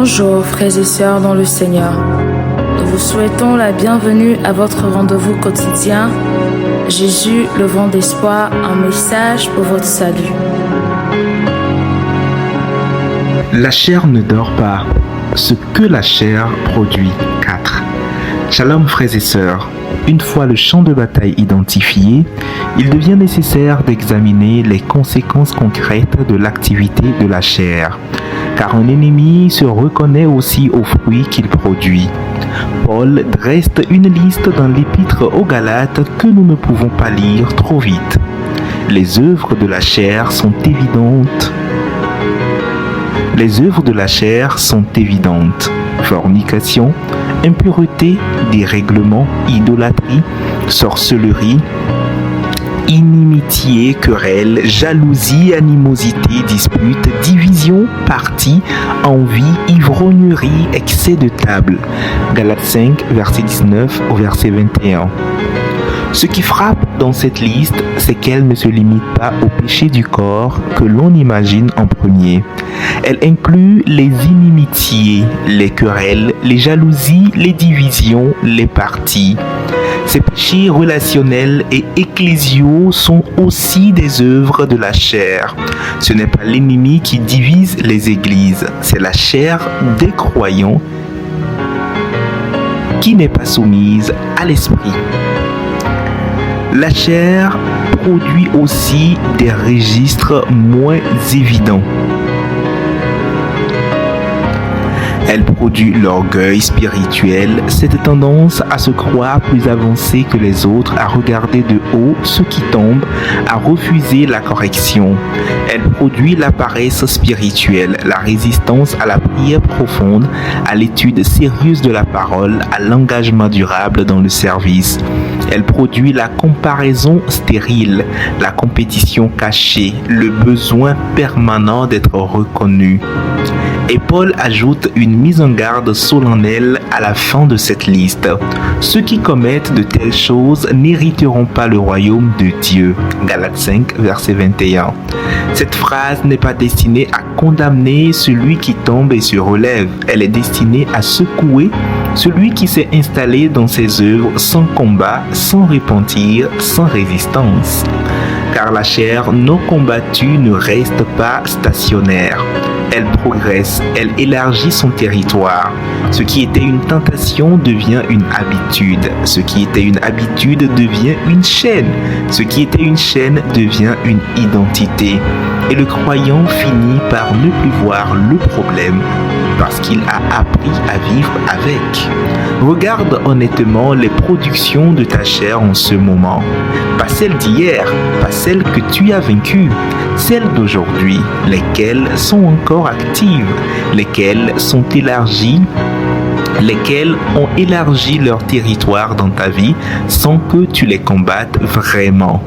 Bonjour frères et sœurs dans le Seigneur. Nous vous souhaitons la bienvenue à votre rendez-vous quotidien. Jésus, le vent d'espoir, un message pour votre salut. La chair ne dort pas. Ce que la chair produit. 4. Shalom frères et sœurs. Une fois le champ de bataille identifié, il devient nécessaire d'examiner les conséquences concrètes de l'activité de la chair, car un ennemi se reconnaît aussi aux fruits qu'il produit. Paul dresse une liste dans l'épître aux Galates que nous ne pouvons pas lire trop vite. Les œuvres de la chair sont évidentes. Les œuvres de la chair sont évidentes. Fornication, impureté, dérèglement, idolâtrie, sorcellerie, inimitié, querelle, jalousie, animosité, dispute, division, partie, envie, ivrognerie, excès de table. Galates 5, verset 19 au verset 21. Ce qui frappe dans cette liste, c'est qu'elle ne se limite pas au péché du corps que l'on imagine en premier. Elle inclut les inimitiés, les querelles, les jalousies, les divisions, les parties. Ces péchés relationnels et ecclésiaux sont aussi des œuvres de la chair. Ce n'est pas l'ennemi qui divise les églises, c'est la chair des croyants qui n'est pas soumise à l'esprit. La chair produit aussi des registres moins évidents. Elle produit l'orgueil spirituel, cette tendance à se croire plus avancé que les autres, à regarder de haut ce qui tombe, à refuser la correction. Elle produit la paresse spirituelle, la résistance à la prière profonde, à l'étude sérieuse de la parole, à l'engagement durable dans le service. Elle produit la comparaison stérile, la compétition cachée, le besoin permanent d'être reconnu. Et Paul ajoute une mise en garde solennelle à la fin de cette liste. Ceux qui commettent de telles choses n'hériteront pas le royaume de Dieu. Galates 5, verset 21. Cette phrase n'est pas destinée à condamner celui qui tombe et se relève. Elle est destinée à secouer celui qui s'est installé dans ses œuvres sans combat, sans repentir, sans résistance. Car la chair non combattue ne reste pas stationnaire. Elle progresse, elle élargit son territoire. Ce qui était une tentation devient une habitude. Ce qui était une habitude devient une chaîne. Ce qui était une chaîne devient une identité. Et le croyant finit par ne plus voir le problème parce qu'il a appris à vivre avec. Regarde honnêtement les productions de ta chair en ce moment. Pas celles d'hier, pas celles que tu as vaincues, celles d'aujourd'hui, lesquelles sont encore actives, lesquelles sont élargies, lesquelles ont élargi leur territoire dans ta vie sans que tu les combattes vraiment.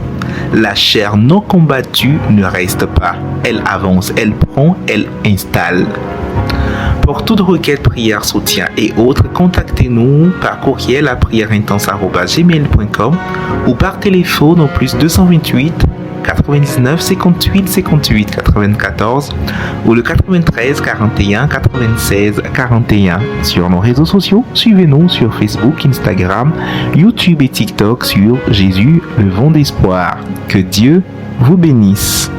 La chair non combattue ne reste pas. Elle avance, elle prend, elle installe. Pour toute requête, prière, soutien et autres, contactez-nous par courriel à prièreintense@gmail.com ou par téléphone au plus 228 99 58 58 94 ou le 93 41 96 41. Sur nos réseaux sociaux, suivez-nous sur Facebook, Instagram, YouTube et TikTok sur Jésus, le vent d'espoir. Que Dieu vous bénisse.